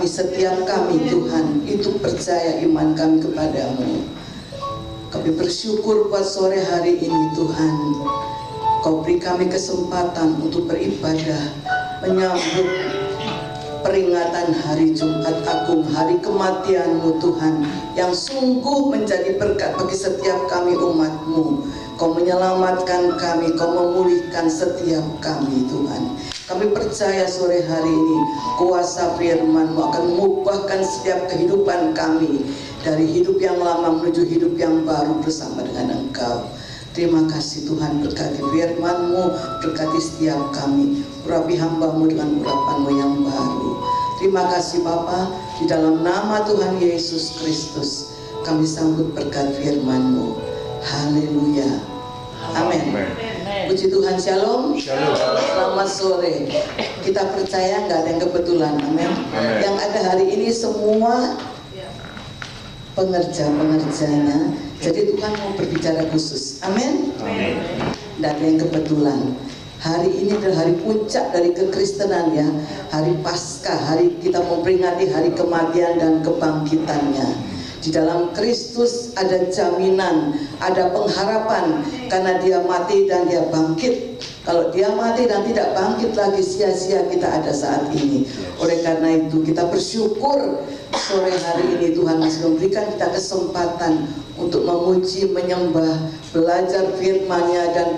Setiap kami Tuhan, itu percaya iman kami kepadamu. Kami bersyukur buat sore hari ini Tuhan, Kau beri kami kesempatan untuk beribadah menyambut peringatan hari Jumat Agung, hari kematian-Mu Tuhan, yang sungguh menjadi berkat bagi setiap kami umat-Mu. Kau menyelamatkan kami, Kau memulihkan setiap kami Tuhan. Kami percaya sore hari ini kuasa firman-Mu akan mengubahkan setiap kehidupan kami dari hidup yang lama menuju hidup yang baru bersama dengan Engkau. Terima kasih Tuhan, berkati firman-Mu, berkati setiap kami, urapi hamba-Mu dengan urapan-Mu yang baru. Terima kasih Bapa, di dalam nama Tuhan Yesus Kristus kami sambut berkat firman-Mu. Haleluya. Amin. Puji Tuhan, shalom. Selamat sore. Kita percaya nggak ada yang kebetulan, amin. Yang ada hari ini semua pengerja-pengerjanya. Jadi Tuhan mau berbicara khusus, amin. Nggak ada yang kebetulan. Hari ini adalah hari puncak dari kekristenan ya, hari Paskah, hari kita memperingati hari kematian dan kebangkitannya. Di dalam Kristus ada jaminan, ada pengharapan, karena Dia mati dan Dia bangkit. Kalau Dia mati dan tidak bangkit lagi, sia-sia kita ada saat ini. Oleh karena itu kita bersyukur sore hari ini Tuhan masih memberikan kita kesempatan untuk memuji, menyembah, belajar firman-Nya dan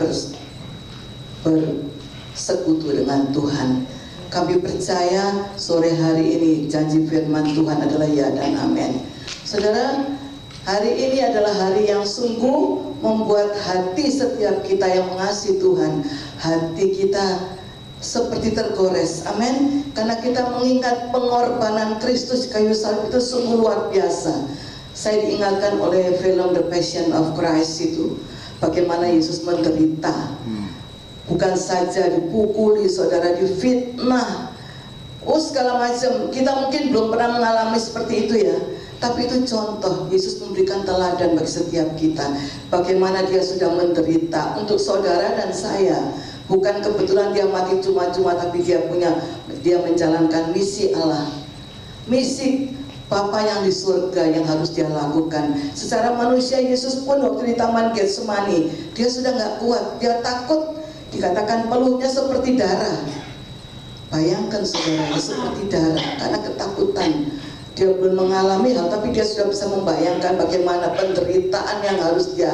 bersekutu dengan Tuhan. Kami percaya sore hari ini janji firman Tuhan adalah ya dan amin. Saudara, hari ini adalah hari yang sungguh membuat hati setiap kita yang mengasihi Tuhan, hati kita seperti tergores, amin. Karena kita mengingat pengorbanan Kristus di kayu salib itu sungguh luar biasa. Saya diingatkan oleh film The Passion of Christ itu, bagaimana Yesus menderita. Bukan saja dipukuli, saudara, difitnah, segala macam. Kita mungkin belum pernah mengalami seperti itu ya. Tapi itu contoh, Yesus memberikan teladan bagi setiap kita. Bagaimana Dia sudah menderita untuk saudara dan saya. Bukan kebetulan Dia mati cuma-cuma, tapi Dia menjalankan misi Allah. Misi Bapa yang di surga yang harus Dia lakukan. Secara manusia Yesus pun waktu di Taman Getsemani, Dia sudah nggak kuat, Dia takut. Dikatakan peluhnya seperti darah. Bayangkan saudara, seperti darah karena ketakutan. Dia belum mengalami hal, tapi dia sudah bisa membayangkan bagaimana penderitaan yang harus dia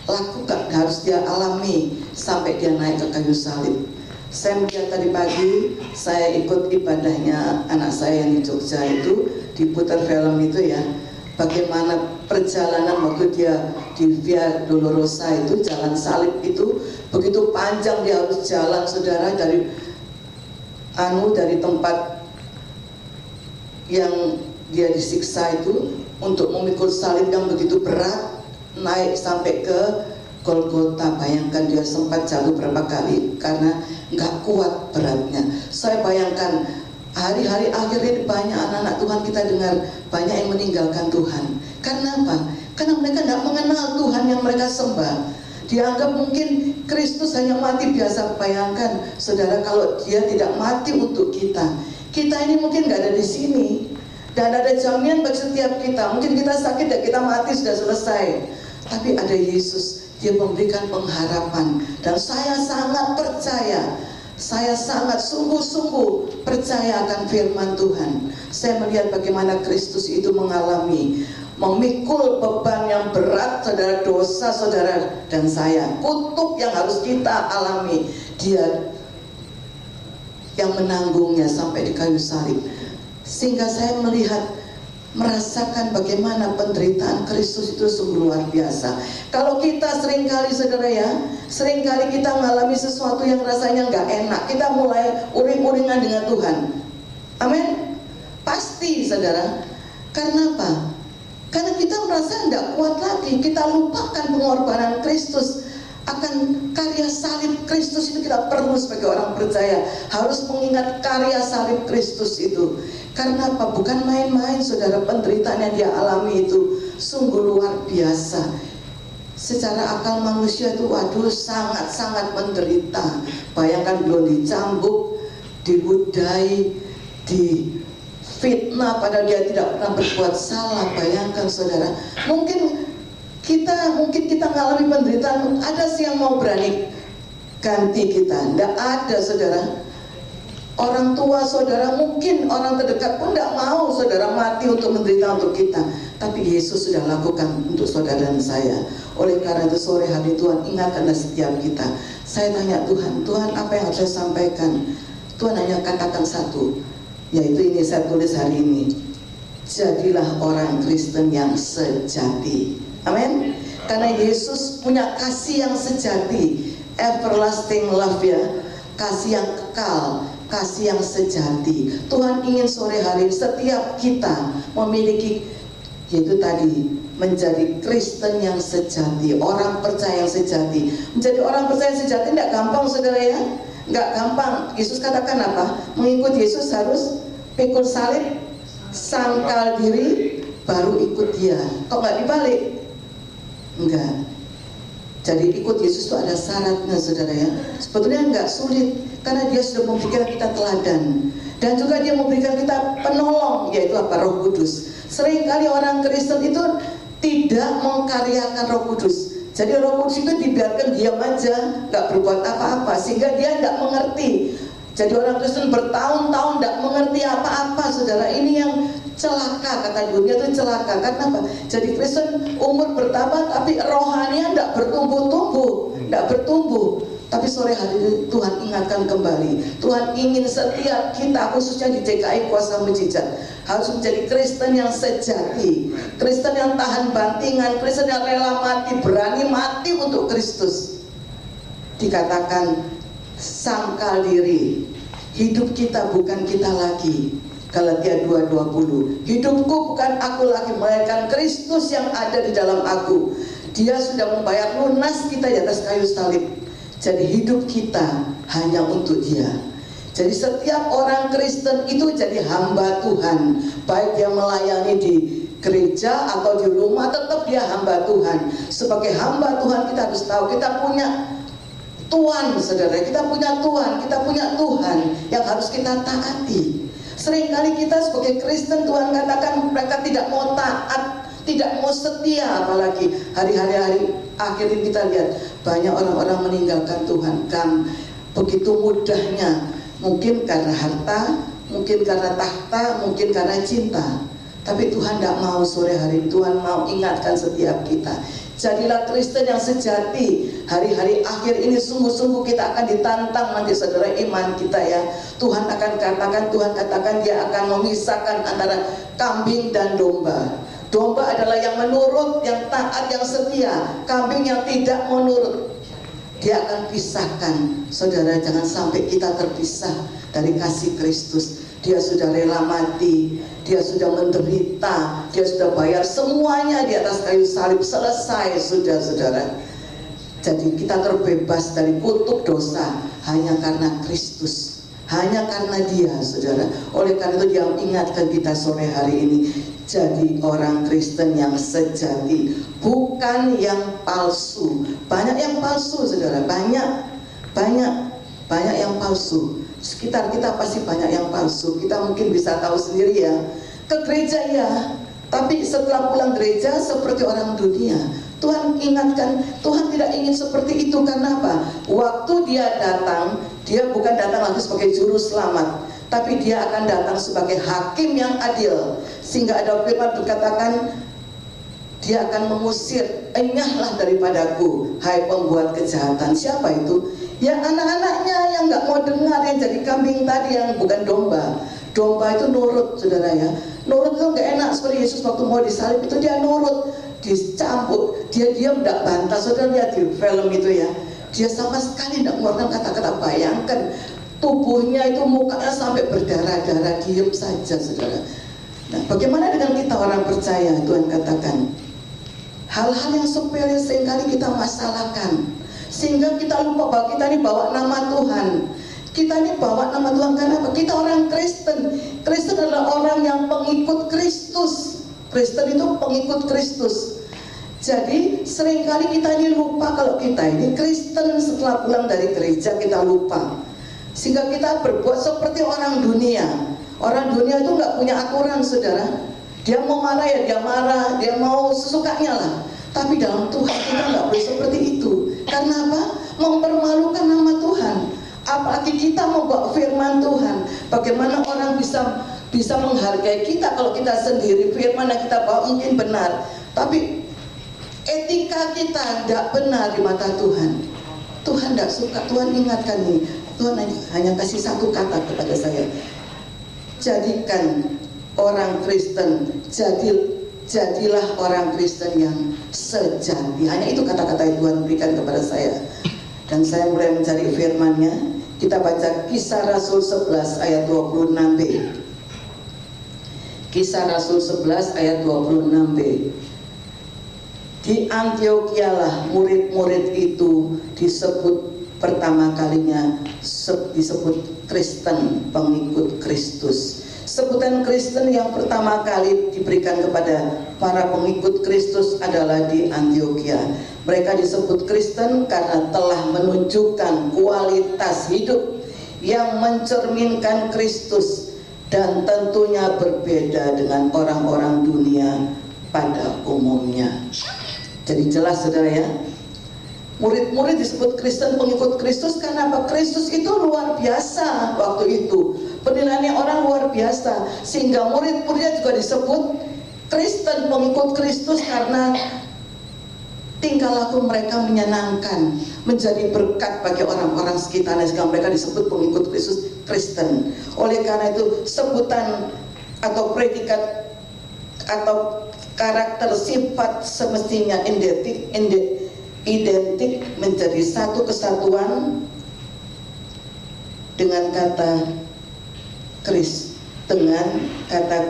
lakukan, harus dia alami sampai dia naik ke kayu salib. Saya melihat tadi pagi, saya ikut ibadahnya anak saya yang di Jogja itu, diputar film itu ya, bagaimana perjalanan waktu dia di Via Dolorosa itu, jalan salib itu begitu panjang. Dia harus jalan, saudara, dari tempat yang dia disiksa itu untuk memikul salib yang begitu berat, naik sampai ke Golgota. Bayangkan dia sempat jatuh berapa kali karena nggak kuat beratnya. Saya bayangkan hari-hari akhir ini banyak anak-anak Tuhan kita dengar banyak yang meninggalkan Tuhan. Karena apa? Karena mereka tidak mengenal Tuhan yang mereka sembah. Dianggap mungkin Kristus hanya mati biasa. Bayangkan saudara, kalau Dia tidak mati untuk kita, kita ini mungkin nggak ada di sini. Dan ada jaminan bagi setiap kita. Mungkin kita sakit ya, kita mati sudah selesai. Tapi ada Yesus, Dia memberikan pengharapan. Dan saya sangat percaya, saya sangat sungguh-sungguh percaya akan firman Tuhan. Saya melihat bagaimana Kristus itu mengalami, memikul beban yang berat, saudara, dosa saudara dan saya, kutuk yang harus kita alami, Dia yang menanggungnya sampai di kayu salib. Sehingga saya melihat, merasakan bagaimana penderitaan Kristus itu sungguh luar biasa. Kalau kita seringkali, saudara ya, seringkali kita mengalami sesuatu yang rasanya nggak enak, kita mulai uring-uringan dengan Tuhan. Amin. Pasti, saudara. Karena apa? Karena kita merasa nggak kuat lagi, kita lupakan pengorbanan Kristus. Akan karya salib Kristus itu kita perlu sebagai orang percaya, harus mengingat karya salib Kristus itu. Karena apa? Bukan main-main, saudara. Penderitaan yang Dia alami itu sungguh luar biasa. Secara akal manusia itu, waduh, sangat-sangat menderita. Bayangkan, belum dicambuk, diludai, difitnah padahal dia tidak pernah berbuat salah. Bayangkan, saudara. Mungkin kita mengalami penderitaan, ada sih yang mau berani ganti kita? Tidak ada, saudara. Orang tua saudara, mungkin orang terdekat pun tidak mau saudara mati untuk menderita untuk kita. Tapi Yesus sudah lakukan untuk saudara dan saya. Oleh karena itu sore hari Tuhan ingatkanlah setiap kita. Saya tanya Tuhan, Tuhan apa yang harus saya sampaikan? Tuhan hanya katakan satu, yaitu ini saya tulis hari ini. Jadilah orang Kristen yang sejati. Amin. Karena Yesus punya kasih yang sejati, everlasting love ya, kasih yang kekal, kasih yang sejati. Tuhan ingin sore hari setiap kita memiliki, yaitu tadi, menjadi Kristen yang sejati, orang percaya yang sejati. Menjadi orang percaya yang sejati tidak gampang, saudara ya, nggak gampang. Yesus katakan apa? Mengikut Yesus harus pikul salib, sangkal diri, baru ikut Dia. Kok nggak dibalik? Enggak. Jadi ikut Yesus itu ada syaratnya, saudara ya. Sebetulnya enggak sulit, karena Dia sudah memberikan kita teladan. Dan juga Dia memberikan kita penolong, yaitu apa? Roh Kudus. Seringkali orang Kristen itu tidak mengkaryakan Roh Kudus. Jadi Roh Kudus itu dibiarkan diam aja, enggak berbuat apa-apa, sehingga dia enggak mengerti. Jadi orang Kristen bertahun-tahun tidak mengerti apa-apa, saudara. Ini yang celaka, kata dunia itu celaka. Karena apa? Jadi Kristen umur bertambah tapi rohaninya tidak bertumbuh-tumbuh, tidak bertumbuh. Tapi sore hari ini Tuhan ingatkan kembali. Tuhan ingin setiap kita, khususnya di DKI Kuasa Mujizat, harus menjadi Kristen yang sejati, Kristen yang tahan bantingan, Kristen yang rela mati, berani mati untuk Kristus. Dikatakan sangkal diri, hidup kita bukan kita lagi. Galatia 2:20. Hidupku bukan aku lagi, melainkan Kristus yang ada di dalam aku. Dia sudah membayar lunas kita di atas kayu salib. Jadi hidup kita hanya untuk Dia. Jadi setiap orang Kristen itu jadi hamba Tuhan. Baik dia melayani di gereja atau di rumah, tetap dia hamba Tuhan. Sebagai hamba Tuhan kita harus tahu kita punya Tuhan, saudara. Kita punya Tuhan, kita punya Tuhan yang harus kita taati. Seringkali kita sebagai Kristen, Tuhan katakan mereka tidak mau taat, tidak mau setia. Apalagi hari-hari akhir ini kita lihat banyak orang-orang meninggalkan Tuhan kan begitu mudahnya. Mungkin karena harta, mungkin karena tahta, mungkin karena cinta. Tapi Tuhan tidak mau sore hari, Tuhan mau ingatkan setiap kita. Jadilah Kristen yang sejati. Hari-hari akhir ini sungguh-sungguh kita akan ditantang nanti, saudara, iman kita ya. Tuhan katakan Dia akan memisahkan antara kambing dan domba. Domba adalah yang menurut, yang taat, yang setia. Kambing yang tidak menurut, Dia akan pisahkan. Saudara, jangan sampai kita terpisah dari kasih Kristus. Dia sudah rela mati, Dia sudah menderita, Dia sudah bayar semuanya di atas kayu salib. Selesai sudah, saudara. Jadi kita terbebas dari kutuk dosa hanya karena Kristus, hanya karena Dia, saudara. Oleh karena itu Dia ingatkan kita sore hari ini, jadi orang Kristen yang sejati, bukan yang palsu. Banyak yang palsu, saudara. Banyak yang palsu. Sekitar kita pasti banyak yang palsu. Kita mungkin bisa tahu sendiri ya. ke gereja ya, tapi setelah pulang gereja seperti orang dunia. Tuhan ingatkan, Tuhan tidak ingin seperti itu. Karena apa? Waktu dia datang, dia bukan datang lagi sebagai juru selamat, tapi dia akan datang sebagai hakim yang adil. Sehingga ada firman berkatakan, dia akan mengusir, enyahlah daripadaku, hai pembuat kejahatan. Siapa itu? Ya anak-anaknya yang nggak mau dengar, yang jadi kambing tadi, yang bukan domba. Domba itu nurut, saudara ya. Nurut itu nggak enak. Seperti Yesus waktu mau disalib itu dia nurut, dicampur, dia diam, tidak bantah. Saudara lihat di film itu ya, dia sama sekali tidak mengeluarkan kata-kata. Bayangkan tubuhnya itu, mukanya sampai berdarah-darah, diam saja, saudara. Nah, bagaimana dengan kita orang percaya? Tuhan katakan, hal-hal yang sepele seringkali kita masalahkan, sehingga kita lupa bahwa kita ini bawa nama Tuhan. Kita ini bawa nama Tuhan karena apa? Kita orang Kristen. Kristen adalah orang yang pengikut Kristus. Kristen itu pengikut Kristus. Jadi seringkali kita ini lupa kalau kita ini Kristen. Setelah pulang dari gereja kita lupa, sehingga kita berbuat seperti orang dunia. Orang dunia itu nggak punya aturan, saudara. Dia mau marah ya dia marah, dia mau sesukanya lah. Tapi dalam Tuhan kita nggak boleh seperti itu. Karena apa? Mempermalukan nama Tuhan. Apalagi kita mau bawa firman Tuhan. Bagaimana orang bisa menghargai kita kalau kita sendiri firman yang kita bawa mungkin benar, tapi etika kita tidak benar di mata Tuhan. Tuhan tidak suka. Tuhan ingatkan nih, Tuhan hanya kasih satu kata kepada saya, jadikan orang Kristen, jadilah orang Kristen yang sejati. Hanya itu kata-kata yang Tuhan berikan kepada saya. Dan saya mulai mencari firman-Nya. Kita baca Kisah Rasul 11 ayat 26b. Kisah Rasul 11 ayat 26b. Di Antiokhia lah murid-murid itu disebut pertama kalinya disebut Kristen, pengikut Kristus. Sebutan Kristen yang pertama kali diberikan kepada para pengikut Kristus adalah di Antiokhia. Mereka disebut Kristen karena telah menunjukkan kualitas hidup yang mencerminkan Kristus dan tentunya berbeda dengan orang-orang dunia pada umumnya. Jadi jelas, saudara ya, murid-murid disebut Kristen, pengikut Kristus karena apa? Kristus itu luar biasa waktu itu. Penilaiannya orang luar biasa, sehingga murid-muridnya juga disebut Kristen, pengikut Kristus karena tingkah laku mereka menyenangkan, menjadi berkat bagi orang-orang sekitarnya, sehingga mereka disebut pengikut Kristus, Kristen. Oleh karena itu sebutan atau predikat atau karakter sifat semestinya identik menjadi satu kesatuan dengan kata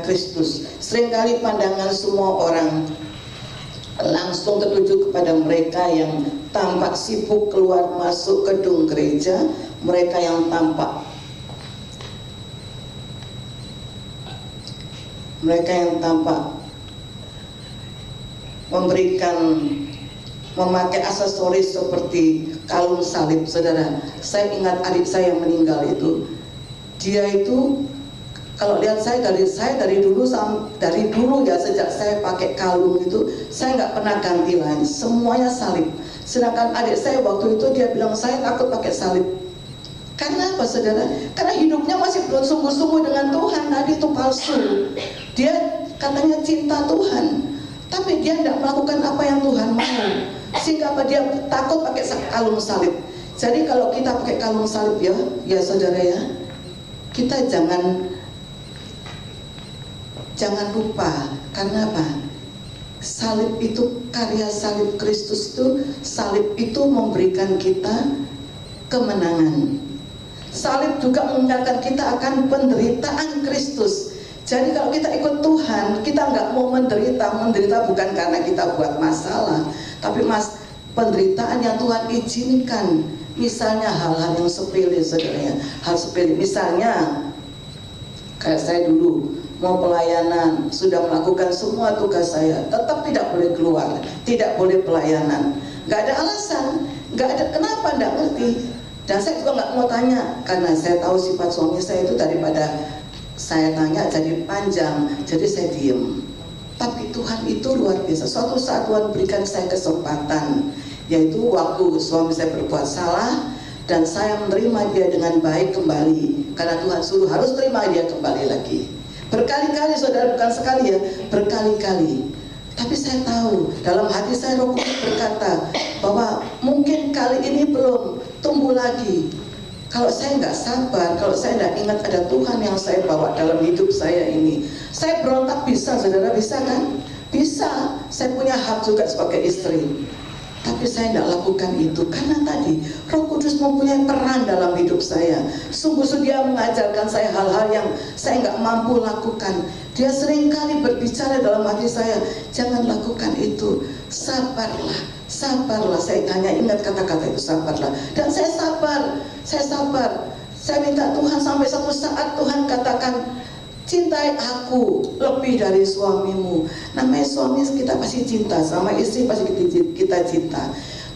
Kristus. Seringkali pandangan semua orang langsung tertuju kepada mereka yang tampak sibuk keluar masuk gedung gereja, mereka yang tampak memakai aksesoris seperti kalung salib. Saudara, saya ingat adik saya yang meninggal itu. Dia itu, kalau lihat saya dari dulu ya, sejak saya pakai kalung itu, saya nggak pernah ganti lain, semuanya salib. Sedangkan adik saya waktu itu dia bilang, saya takut pakai salib. Karena apa, saudara? Karena hidupnya masih belum sungguh-sungguh dengan Tuhan. Tadi itu palsu. Dia katanya cinta Tuhan, tapi dia tidak melakukan apa yang Tuhan mau. Sehingga apa? Dia takut pakai kalung salib. Jadi kalau kita pakai kalung salib ya saudara ya, kita jangan lupa. Karena apa? Salib itu, karya salib Kristus itu, salib itu memberikan kita kemenangan. Salib juga mengingatkan kita akan penderitaan Kristus. Jadi kalau kita ikut Tuhan, kita nggak mau menderita bukan karena kita buat masalah, tapi penderitaan yang Tuhan izinkan. Misalnya hal-hal yang sepele, saudara, hal sepele. Misalnya kayak saya dulu mau pelayanan, sudah melakukan semua tugas saya, tetap tidak boleh keluar, tidak boleh pelayanan. Nggak ada alasan, nggak ada kenapa, nggak ngerti. Dan saya juga nggak mau tanya, karena saya tahu sifat suami saya itu daripada saya tanya jadi panjang, jadi saya diem. Tapi Tuhan itu luar biasa. Suatu saat Tuhan berikan saya kesempatan, yaitu waktu suami saya berbuat salah dan saya menerima dia dengan baik kembali, karena Tuhan suruh harus terima dia kembali lagi. Berkali-kali, saudara, bukan sekali ya, berkali-kali. Tapi saya tahu dalam hati saya Roh Kudus berkata bahwa mungkin kali ini belum, tunggu lagi. Kalau saya nggak sabar, kalau saya nggak ingat ada Tuhan yang saya bawa dalam hidup saya ini, saya berontak bisa, saudara, bisa kan? Bisa. Saya punya hak juga sebagai istri. Tapi saya tidak lakukan itu karena tadi Roh Kudus mempunyai peran dalam hidup saya. Sungguh-sungguh dia mengajarkan saya hal-hal yang saya nggak mampu lakukan. Dia seringkali berbicara dalam hati saya, jangan lakukan itu, sabarlah, sabarlah. Saya hanya ingat kata-kata itu, sabarlah. Dan saya sabar, saya sabar. Saya minta Tuhan sampai satu saat Tuhan katakan, cintai aku lebih dari suamimu. Namanya suami kita pasti cinta, sama istri pasti kita cinta.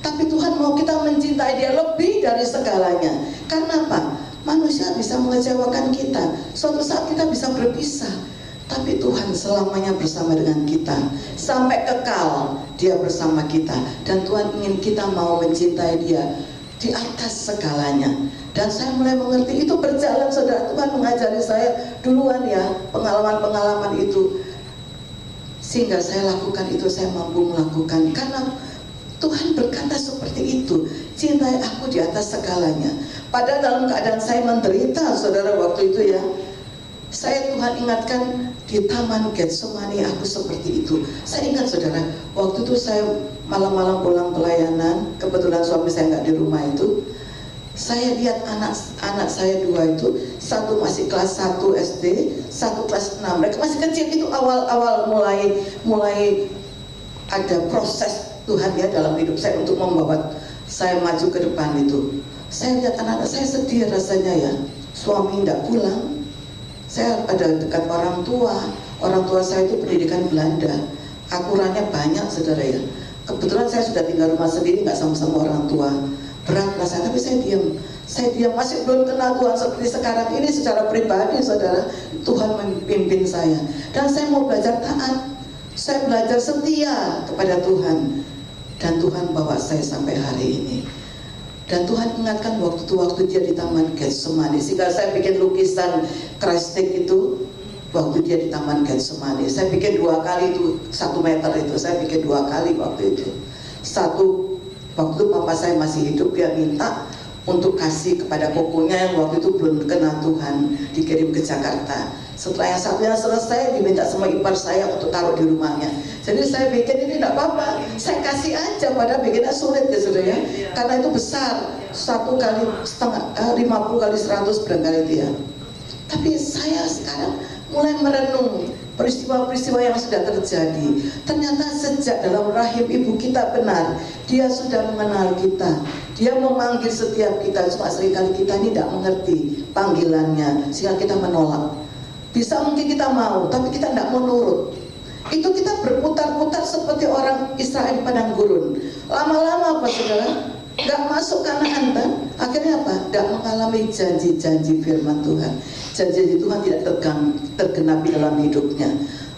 Tapi Tuhan mau kita mencintai dia lebih dari segalanya. Karena apa? Manusia bisa mengecewakan kita. Suatu saat kita bisa berpisah. Tapi Tuhan selamanya bersama dengan kita. Sampai kekal dia bersama kita. Dan Tuhan ingin kita mau mencintai dia di atas segalanya. Dan saya mulai mengerti itu berjalan, saudara. Tuhan mengajari saya duluan ya, pengalaman-pengalaman itu, sehingga saya lakukan itu, saya mampu melakukan karena Tuhan berkata seperti itu, cintai aku di atas segalanya. Padahal dalam keadaan saya menderita, saudara, waktu itu ya, saya Tuhan ingatkan di Taman Getsemani aku seperti itu. Saya ingat, saudara, waktu itu saya malam-malam pulang pelayanan, kebetulan suami saya nggak di rumah itu. Saya lihat anak saya dua itu, satu masih kelas 1 SD, satu kelas 6. Mereka masih kecil, itu awal-awal mulai ada proses Tuhan ya dalam hidup saya untuk membawa saya maju ke depan itu. Saya lihat anak-anak saya sedih rasanya ya, suami tidak pulang. Saya ada dekat orang tua saya itu pendidikan Belanda, akurannya banyak, saudara ya. Kebetulan saya sudah tinggal rumah sendiri, nggak sama-sama orang tua. Berat rasanya, tapi saya diam, masih belum kenal Tuhan seperti sekarang ini secara pribadi, saudara. Tuhan memimpin saya, dan saya mau belajar taat, saya belajar setia kepada Tuhan, dan Tuhan bawa saya sampai hari ini. Dan Tuhan ingatkan waktu dia di Taman Getsemani, sehingga saya bikin lukisan Kristik itu waktu dia di Taman Getsemani. Saya bikin 2 kali itu, 1 meter itu, saya bikin 2 kali waktu itu. Satu waktu papa saya masih hidup, dia minta untuk kasih kepada kokonya yang waktu itu belum kenal Tuhan, dikirim ke Jakarta. Setelah yang satunya selesai, diminta sama ipar saya untuk taruh di rumahnya. Jadi saya bikin ini tidak apa-apa, saya kasih aja, padahal bikinnya sulit ya, saudara ya, karena itu besar, 1 kali setengah, 50 kali 100 barangkali itu ya. Tapi saya sekarang mulai merenung peristiwa-peristiwa yang sudah terjadi. Ternyata sejak dalam rahim ibu kita benar, dia sudah mengenal kita, dia memanggil setiap kita. Cuma seringkali kita ini tidak mengerti panggilannya, sehingga kita menolak. Bisa mungkin kita mau, tapi kita tidak mau nurut. Itu kita berputar-putar seperti orang Israel di padang gurun. Lama-lama apa, saudara? Nggak masuk Kanaan kan? Akhirnya apa? Nggak mengalami janji-janji firman Tuhan. Janji Tuhan tidak tergenapi dalam hidupnya.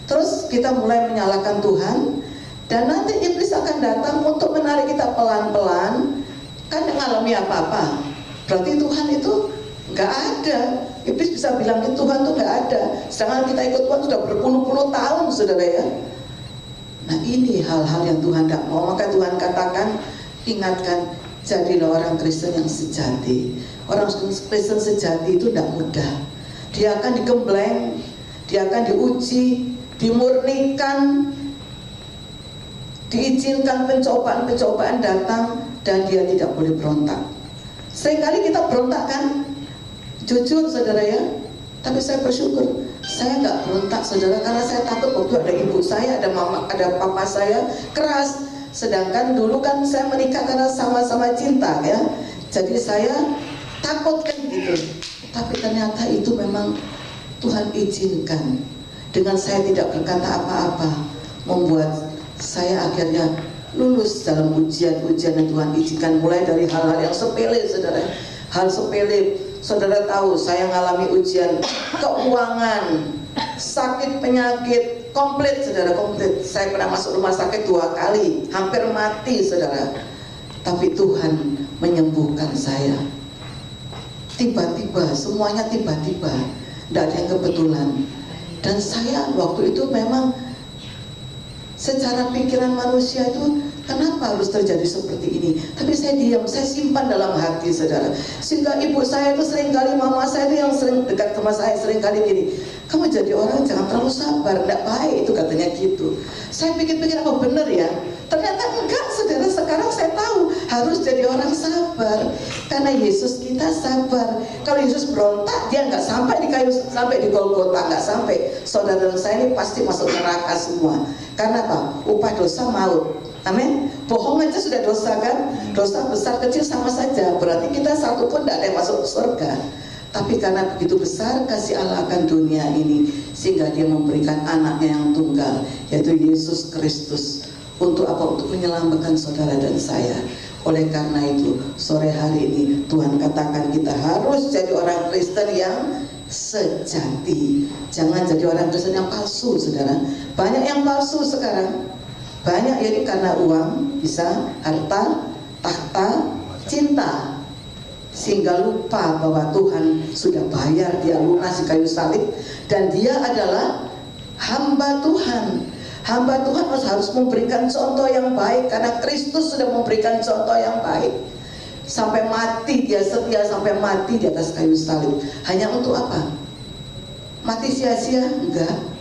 Terus kita mulai menyalahkan Tuhan, dan nanti iblis akan datang untuk menarik kita pelan-pelan. Kan mengalami apa-apa, berarti Tuhan itu nggak ada. Iblis bisa bilang Tuhan itu nggak ada, sedangkan kita ikut Tuhan sudah berpuluh-puluh tahun, saudara ya. Nah, ini hal-hal yang Tuhan tidak mau. Maka Tuhan katakan, ingatkan, jadilah orang Kristen yang sejati. Orang Kristen sejati itu tidak mudah. Dia akan digembleng, dia akan diuji, dimurnikan, diizinkan pencobaan-pencobaan datang, dan dia tidak boleh berontak. Seringkali kita berontak kan? Jujur, saudara ya. Tapi saya bersyukur saya nggak berontak, saudara, karena saya takut waktu ada ibu saya, ada mama, ada papa saya keras. Sedangkan dulu kan saya menikah karena sama-sama cinta ya. Jadi saya takut kan gitu. Tapi ternyata itu memang Tuhan izinkan. Dengan saya tidak berkata apa-apa, membuat saya akhirnya lulus dalam ujian-ujian yang Tuhan izinkan. Mulai dari hal-hal yang sepele, saudara. Hal sepele, Saudara tahu saya mengalami ujian keuangan, sakit, penyakit, komplit saudara, komplit. Saya pernah masuk rumah sakit 2 kali, hampir mati saudara. Tapi Tuhan menyembuhkan saya. Tiba-tiba, semuanya tiba-tiba, tidak ada yang kebetulan. Dan saya waktu itu memang secara pikiran manusia itu, kenapa harus terjadi seperti ini? Tapi saya diam, saya simpan dalam hati saudara. Sehingga ibu saya itu seringkali, mama saya itu yang sering dekat sama saya, seringkali gini, kamu jadi orang jangan terlalu sabar, tidak baik itu katanya gitu. Saya pikir-pikir apa benar ya? Ternyata enggak saudara, sekarang saya tahu harus jadi orang sabar. Karena Yesus kita sabar. Kalau Yesus berontak, dia nggak sampai di kayu, sampai di Golgota, nggak sampai. Saudara saya ini pasti masuk neraka semua. Karena apa? Upah dosa maut. Amin. Bohong aja sudah dosa kan? Dosa besar kecil sama saja. Berarti kita satu pun tidak ada yang masuk surga. Tapi karena begitu besar kasih Allah akan dunia ini, sehingga dia memberikan anaknya yang tunggal, yaitu Yesus Kristus. Untuk apa? Untuk menyelamatkan saudara dan saya. Oleh karena itu sore hari ini Tuhan katakan kita harus jadi orang Kristen yang sejati. Jangan jadi orang Kristen yang palsu saudara. Banyak yang palsu sekarang. Banyak yaitu karena uang, bisa harta, tahta, cinta, sehingga lupa bahwa Tuhan sudah bayar, dia lunas di kayu salib, dan dia adalah hamba Tuhan. Hamba Tuhan harus memberikan contoh yang baik, karena Kristus sudah memberikan contoh yang baik. Sampai mati, dia setia sampai mati di atas kayu salib. Hanya untuk apa? Mati sia-sia? Enggak.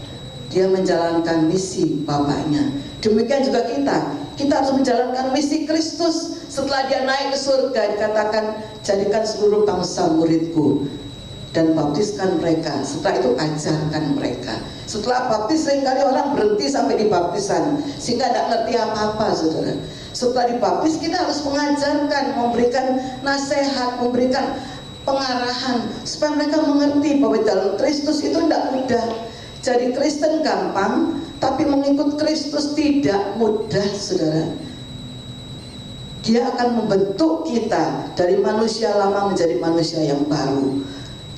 Dia menjalankan misi Bapaknya. Demikian juga kita harus menjalankan misi Kristus. Setelah dia naik ke surga, dikatakan jadikan seluruh bangsa muridku dan baptiskan mereka. Setelah itu ajarkan mereka. Setelah baptis seringkali orang berhenti sampai di baptisan, sehingga tidak ngerti apa-apa saudara. Setelah dibaptis kita harus mengajarkan, memberikan nasihat, memberikan pengarahan supaya mereka mengerti bahwa dalam Kristus itu tidak mudah. Jadi Kristen gampang, tapi mengikut Kristus tidak mudah saudara. Dia akan membentuk kita dari manusia lama menjadi manusia yang baru.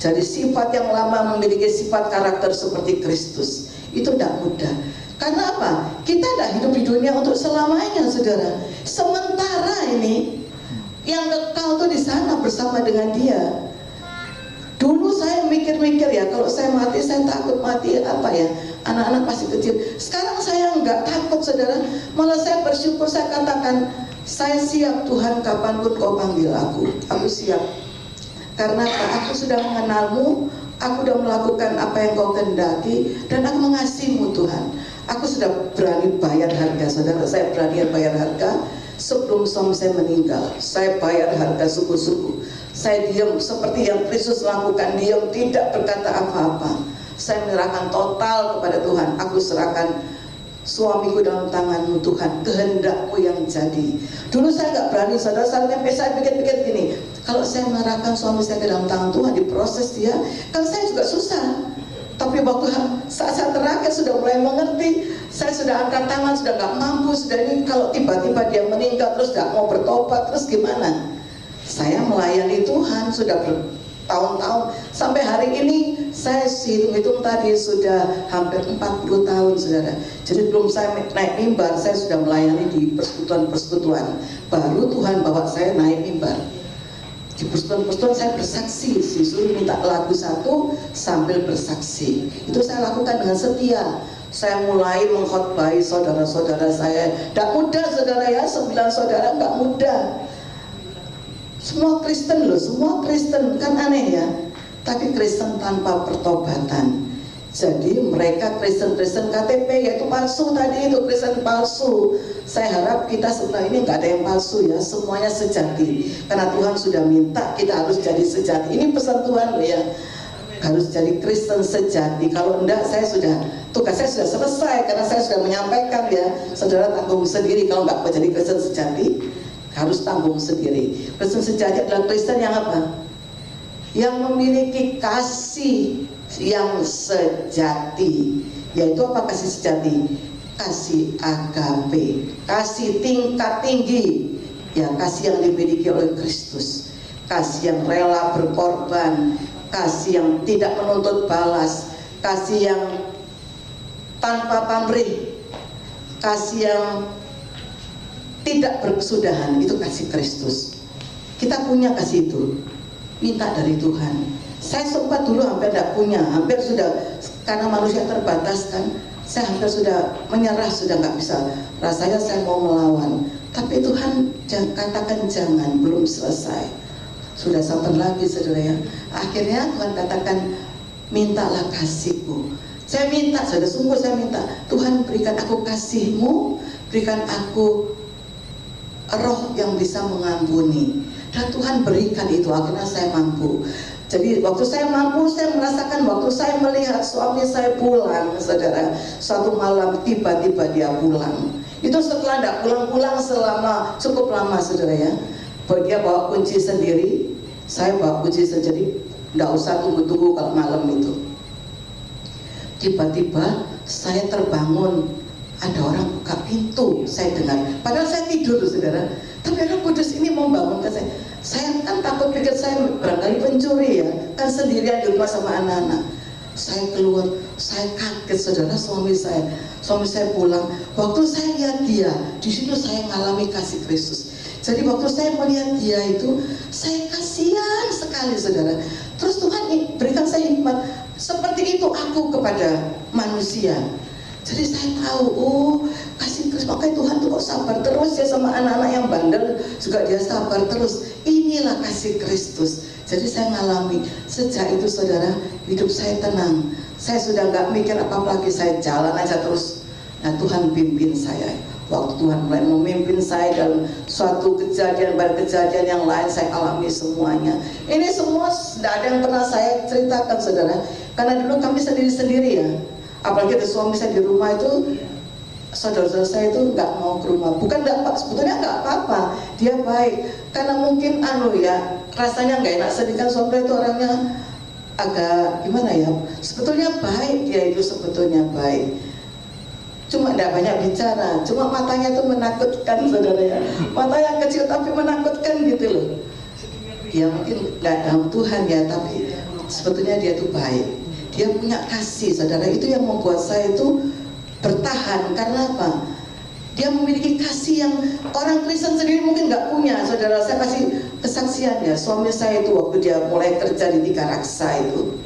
Jadi sifat yang lama memiliki sifat karakter seperti Kristus. Itu tidak mudah. Karena apa? Kita tidak hidup di dunia untuk selamanya saudara. Sementara ini yang kekal tuh di sana bersama dengan dia. Dulu saya mikir-mikir ya, kalau saya mati saya takut mati apa ya, anak-anak masih kecil. Sekarang saya enggak takut saudara, malah saya bersyukur, saya katakan saya siap Tuhan, kapanpun kau panggil aku siap. Karena aku sudah mengenalmu, aku sudah melakukan apa yang kau kehendaki, dan aku mengasihimu Tuhan. Aku sudah berani bayar harga saudara, saya berani bayar harga. Sebelum suami saya meninggal, saya bayar harga suku-suku. Saya diam seperti yang Kristus lakukan, diam, tidak berkata apa-apa. Saya menyerahkan total kepada Tuhan. Aku serahkan suamiku dalam tangan-Mu Tuhan, kehendakmu yang jadi. Dulu saya nggak berani saudara, saya pikir-pikir gini, kalau saya menyerahkan suami saya ke dalam tangan Tuhan, diproses dia, kan saya juga susah. Tapi waktu saat terakhir sudah mulai mengerti, saya sudah angkat tangan, sudah nggak mampu, sudah ini kalau tiba-tiba dia meninggal terus nggak mau bertobat, terus gimana? Saya melayani Tuhan sudah bertahun-tahun, sampai hari ini saya hitung-hitung tadi sudah hampir 40 tahun saudara. Jadi belum saya naik mimbar, saya sudah melayani di persekutuan-persekutuan. Baru Tuhan bawa saya naik mimbar. Di persekutuan saya bersaksi, disuruh minta lagu satu sambil bersaksi. Itu saya lakukan dengan setia. Saya mulai mengkhotbahi saudara-saudara saya. Tidak mudah saudara ya, 9 saudara nggak mudah. Semua Kristen loh, semua Kristen, kan aneh ya. Tapi Kristen tanpa pertobatan. Jadi mereka Kristen-Kristen KTP, yaitu palsu tadi itu, Kristen palsu. Saya harap kita sebenarnya ini nggak ada yang palsu ya, semuanya sejati. Karena Tuhan sudah minta kita harus jadi sejati. Ini pesan Tuhan loh ya, harus jadi Kristen sejati. Kalau enggak, tugas saya sudah selesai, karena saya sudah menyampaikan ya, saudara tanggung sendiri. Kalau nggak menjadi Kristen sejati, harus tanggung sendiri. Kristen sejati adalah Kristen yang apa? Yang memiliki kasih yang sejati. Yaitu apa kasih sejati? Kasih agape, kasih tingkat tinggi, ya kasih yang dimiliki oleh Kristus. kasih yang rela berkorban, kasih yang tidak menuntut balas, kasih yang tanpa pamrih, kasih yang tidak berkesudahan. Itu kasih Kristus. Kita punya kasih itu, minta dari Tuhan. Saya sempat dulu hampir tidak punya, hampir sudah, karena manusia terbatas kan, saya hampir sudah menyerah, sudah nggak bisa. Rasanya saya mau melawan, tapi Tuhan katakan jangan, belum selesai. Sudah sabar lagi saudara ya. Akhirnya Tuhan katakan, mintalah kasihku. Saya minta, sudah sungguh saya minta, Tuhan berikan aku kasih-Mu, berikan aku roh yang bisa mengampuni. Dan Tuhan berikan itu, akhirnya saya mampu. Jadi waktu saya mampu, saya merasakan waktu saya melihat suami saya pulang, saudara, suatu malam tiba-tiba dia pulang. Itu setelah tidak pulang-pulang selama cukup lama, saudara ya. Dia bawa kunci sendiri, saya bawa kunci sendiri, tidak usah tunggu-tunggu kalau malam itu. Tiba-tiba saya terbangun, ada orang buka pintu, saya dengar. Padahal saya tidur, saudara. Tapi Roh Kudus ini mau bangunkan saya. Saya kan takut, pikir saya barangkali pencuri ya, kan sendirian di rumah sama anak-anak. Saya keluar, saya kaget, saudara. Suami saya pulang. Waktu saya lihat dia, di situ saya mengalami kasih Kristus. Jadi waktu saya melihat dia itu, saya kasihan sekali, saudara. Terus Tuhan berikan saya hikmat, seperti itu aku kepada manusia. Jadi saya tahu, oh kasih Kristus, makanya Tuhan tuh kok sabar terus ya sama anak-anak yang bandel, juga dia sabar terus. Inilah kasih Kristus. Jadi saya ngalami, sejak itu saudara, hidup saya tenang. Saya sudah nggak mikir apa-apa lagi, saya jalan aja terus. Nah Tuhan pimpin saya. Waktu Tuhan mulai memimpin saya dalam suatu kejadian yang lain, saya alami semuanya. Ini semua tidak ada yang pernah saya ceritakan, saudara. Karena dulu kami sendiri-sendiri ya. Apalagi ada suami saya di rumah itu, saudara-saudara saya itu nggak mau ke rumah. Bukan nggak, sebetulnya nggak apa-apa, dia baik. Karena mungkin rasanya nggak enak sedih kan, suami itu orangnya agak gimana ya. Sebetulnya baik, dia itu sebetulnya baik. Cuma tidak banyak bicara, cuma matanya tuh menakutkan, saudara ya. Mata yang kecil tapi menakutkan gitu loh. Dia mungkin nggak tahu Tuhan ya, tapi sebetulnya dia tuh baik. Dia punya kasih, saudara. Itu yang membuat saya itu bertahan. Karena apa? Dia memiliki kasih yang orang Kristen sendiri mungkin nggak punya, saudara. Saya kasih kesaksian ya. Suami saya itu waktu dia mulai kerja di Tiga Raksa itu,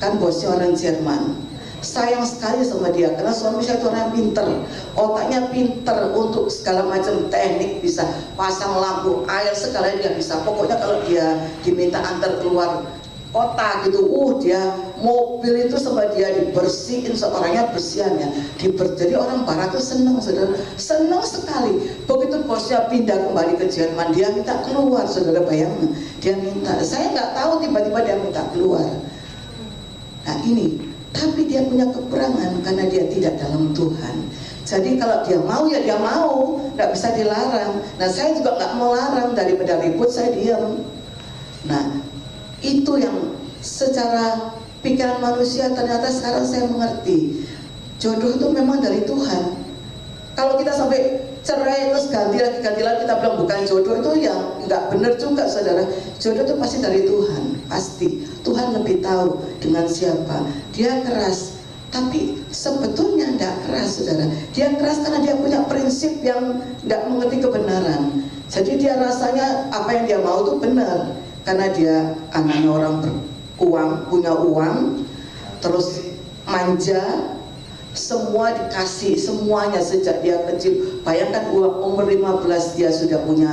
kan bosnya orang Jerman. Sayang sekali sama dia, karena suami saya itu orang pinter, otaknya pinter untuk segala macam teknik, bisa pasang lampu air segala dia bisa. Pokoknya kalau dia diminta antar keluar kota gitu, dia mobil itu sama dia dibersihin, seorangnya bersihannya jadi orang barat tuh senang, saudara, senang sekali. Begitu bosnya pindah kembali ke Jerman, dia minta keluar, saudara, bayangin, dia minta, saya nggak tahu tiba-tiba dia minta keluar. Nah ini, tapi dia punya kekurangan karena dia tidak dalam Tuhan. Jadi kalau dia mau ya dia mau, nggak bisa dilarang. Nah saya juga nggak mau larang, daripada ribut saya diam. Nah itu yang secara pikiran manusia ternyata sekarang saya mengerti, jodoh itu memang dari Tuhan. Kalau kita sampai cerai terus ganti lagi kita bilang bukan jodoh, itu yang nggak benar juga, saudara. Jodoh itu pasti dari Tuhan, pasti. Tuhan lebih tahu dengan siapa. Dia keras, tapi sebetulnya tidak keras, saudara. Dia keras karena dia punya prinsip yang tidak mengerti kebenaran. Jadi dia rasanya apa yang dia mau itu benar, karena dia anaknya orang beruang, punya uang, terus manja, semua dikasih, semuanya sejak dia kecil. Bayangkan umur 15 dia sudah punya,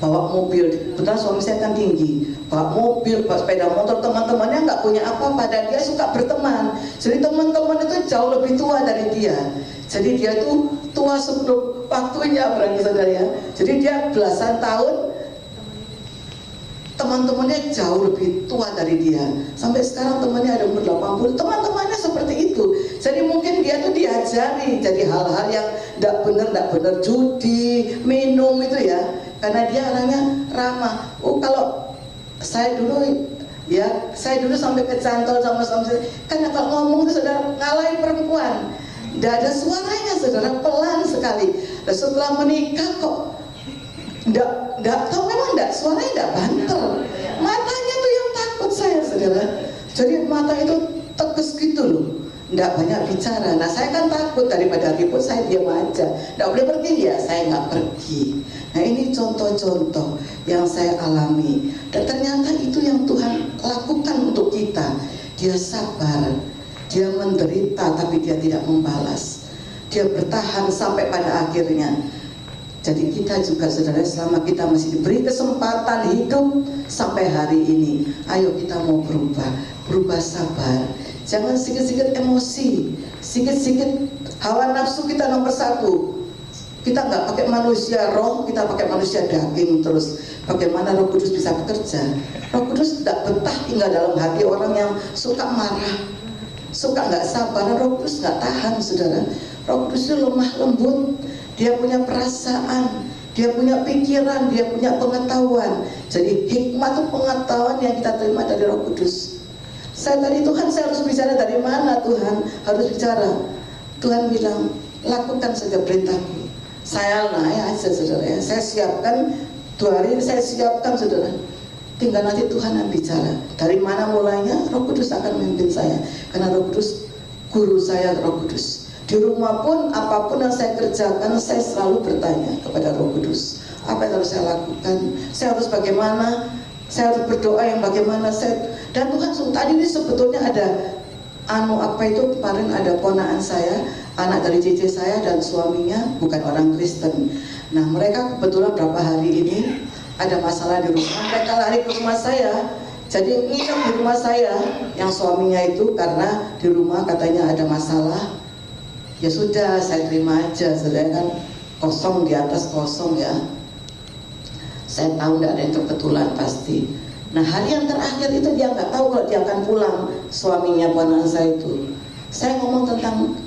bawa mobil. Betul, suami saya kan tinggi, bawa mobil, bawa sepeda motor. Teman-temannya nggak punya apa-apa dan dia suka berteman. Jadi teman-teman itu jauh lebih tua dari dia. Jadi dia tuh tua sebelum waktunya, berarti, saudara ya. Jadi dia belasan tahun, teman-temannya jauh lebih tua dari dia. Sampai sekarang temannya ada umur 80. Teman-temannya seperti itu. Jadi mungkin dia tuh diajari jadi hal-hal yang tidak benar, judi, minum itu ya. Karena dia orangnya ramah. Kalau saya dulu sampai kecantol sama suami saya. Karena kalau ngomong itu saudara ngalahin perempuan. Tidak ada suaranya, saudara, pelan sekali. Dan setelah menikah kok enggak tahu, memang enggak suaranya tidak banter, matanya tuh yang takut saya, saudara. Jadi mata itu tegas gitu loh, tidak banyak bicara. Nah saya kan takut, daripada ribut saya diam aja. Tidak boleh pergi ya, saya nggak pergi. Nah ini contoh-contoh yang saya alami. Dan ternyata itu yang Tuhan lakukan untuk kita. Dia sabar, dia menderita tapi dia tidak membalas. Dia bertahan sampai pada akhirnya. Jadi kita juga, saudara, selama kita masih diberi kesempatan hidup sampai hari ini, ayo kita mau berubah sabar. Jangan sedikit-sedikit emosi, sedikit-sedikit hawa nafsu kita nomor satu. Kita nggak pakai manusia roh, kita pakai manusia daging terus. Bagaimana Roh Kudus bisa bekerja? Roh Kudus tidak betah tinggal dalam hati orang yang suka marah, suka nggak sabar. Roh Kudus nggak tahan, saudara. Roh Kudus itu lemah lembut. Dia punya perasaan, dia punya pikiran, dia punya pengetahuan. Jadi hikmah itu pengetahuan yang kita terima dari Roh Kudus. Saya tadi, Tuhan, saya harus bicara dari mana? Tuhan harus bicara. Tuhan bilang, lakukan saja perintahku. Saya naik aja, saudara ya. Saya siapkan 2 hari ini, saya siapkan, saudara. Tinggal nanti Tuhan yang bicara. Dari mana mulainya? Roh Kudus akan memimpin saya. Karena Roh Kudus, guru saya Roh Kudus. Di rumah pun, apapun yang saya kerjakan, saya selalu bertanya kepada Roh Kudus, apa yang harus saya lakukan, saya harus bagaimana, saya harus berdoa yang bagaimana. Dan Tuhan, tadi ini sebetulnya ada kemarin ada ponaan saya, anak dari cici saya dan suaminya bukan orang Kristen. Nah mereka kebetulan berapa hari ini ada masalah di rumah, mereka lari ke rumah saya. Jadi nginep di rumah saya, yang suaminya itu karena di rumah katanya ada masalah. Ya sudah, saya terima aja, saudara, kan kosong di atas kosong ya. Saya tahu tidak ada yang kebetulan pasti. Nah hari yang terakhir itu dia nggak tahu kalau dia akan pulang, suaminya ponakan saya itu. Saya ngomong tentang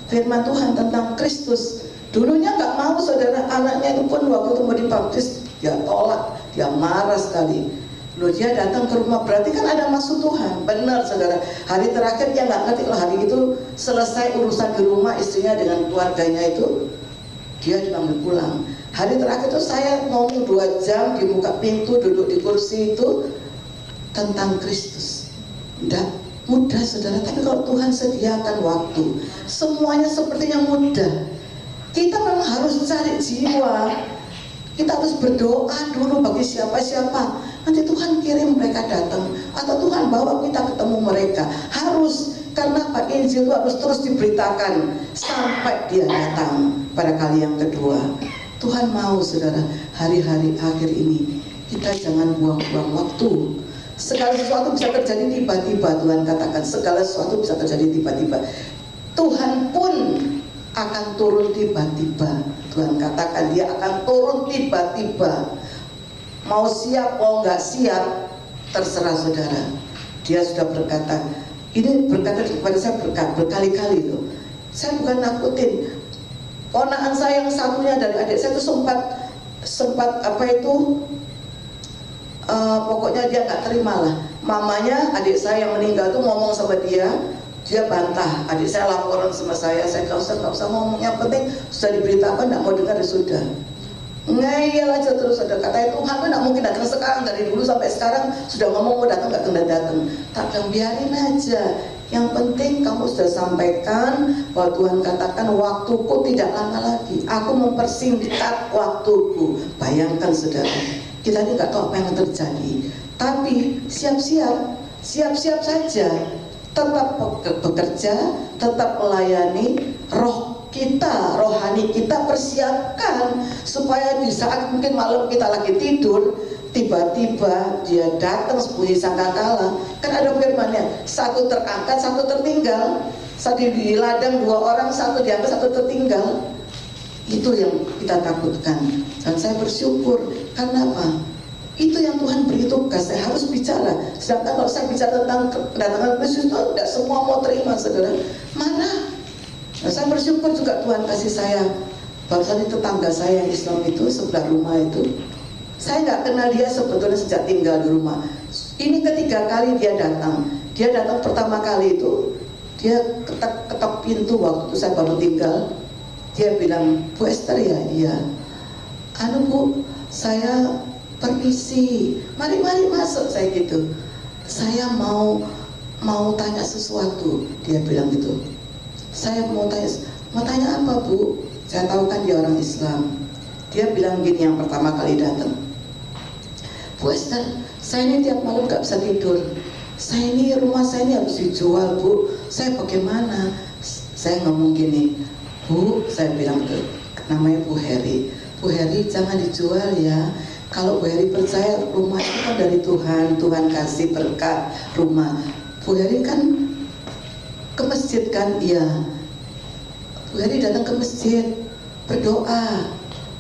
firman Tuhan, tentang Kristus. Dulunya nggak mau, saudara, anaknya itu pun waktu itu mau dibaptis, dia tolak, dia marah sekali. Loh, dia datang ke rumah, berarti kan ada maksud Tuhan. Benar, saudara. Hari terakhir dia nggak ngerti kalau hari itu selesai urusan di rumah istrinya dengan keluarganya itu, dia dipanggil pulang. Hari terakhir itu saya ngomong 2 jam, dibuka pintu, duduk di kursi itu tentang Kristus. Tidak mudah, saudara. Tapi kalau Tuhan sediakan waktu, semuanya sepertinya mudah. Kita memang harus cari jiwa. Kita harus berdoa dulu bagi siapa-siapa. Nanti Tuhan kirim mereka datang, atau Tuhan bawa kita ketemu mereka. Harus, karena Pak Injil itu harus terus diberitakan sampai dia datang pada kali yang kedua. Tuhan mau, saudara, hari-hari akhir ini kita jangan buang-buang waktu. Segala sesuatu bisa terjadi tiba-tiba. Tuhan katakan segala sesuatu bisa terjadi tiba-tiba. Tuhan pun akan turun tiba-tiba. Tuhan katakan dia akan turun tiba-tiba. Mau siap, mau nggak siap, terserah saudara. Dia sudah berkata, ini berkata kepada saya berkali-kali loh. Saya bukan nakutin. Ponakan saya yang satunya dari adik saya itu sempat pokoknya dia nggak terima lah. Mamanya adik saya yang meninggal itu ngomong sama dia bantah. Adik saya laporan sama saya nggak usah ngomong, yang penting sudah diberitakan, nggak mau dengar ya sudah. Ngeyel aja terus, ada katanya Tuhan tuh nggak mungkin datang sekarang, dari dulu sampai sekarang sudah ngomong mau datang nggak datang. Tak biarin aja. Yang penting kamu sudah sampaikan bahwa Tuhan katakan waktuku tidak lama lagi. Aku mempersingkat waktuku. Bayangkan, saudara, kita ini nggak tahu apa yang terjadi. Tapi siap-siap saja. Tetap bekerja, tetap melayani. Rohani kita persiapkan supaya di saat mungkin malam kita lagi tidur, tiba-tiba dia datang sembunyi sangkakala. Kan ada firman-Nya, 1 terangkat, 1 tertinggal. Satu di ladang 2 orang, 1 diangkat, 1 tertinggal. Itu yang kita takutkan. Dan saya bersyukur, karena apa? Itu yang Tuhan beri tugas, saya harus bicara. Sedangkan kalau saya bicara tentang kedatangan Kristus itu tidak semua mau terima, saudara. Mana? Nah, saya bersyukur juga Tuhan kasih saya. Bahkan tetangga saya yang Islam itu sebelah rumah itu, saya nggak kenal dia sebetulnya sejak tinggal di rumah. Ini ketiga kali dia datang. Dia datang pertama kali itu, dia ketok pintu waktu itu saya baru tinggal. Dia bilang, Bu Esther ya, iya. Bu, saya permisi, mari masuk, saya gitu. Saya mau tanya sesuatu, dia bilang gitu. Saya mau tanya apa Bu? Saya tahu kan dia orang Islam. Dia bilang gini yang pertama kali datang, Bu Esther, saya ini tiap malam gak bisa tidur. Rumah saya ini harus dijual Bu. Saya bagaimana? Saya ngomong gini, Bu, saya bilang tuh, namanya Bu Heri. Bu Heri jangan dijual ya. Kalau Bu Heri percaya rumah itu kan dari Tuhan, Tuhan kasih berkat rumah. Bu Heri kan ke masjid kan? Iya. Bu Heri datang ke masjid, berdoa,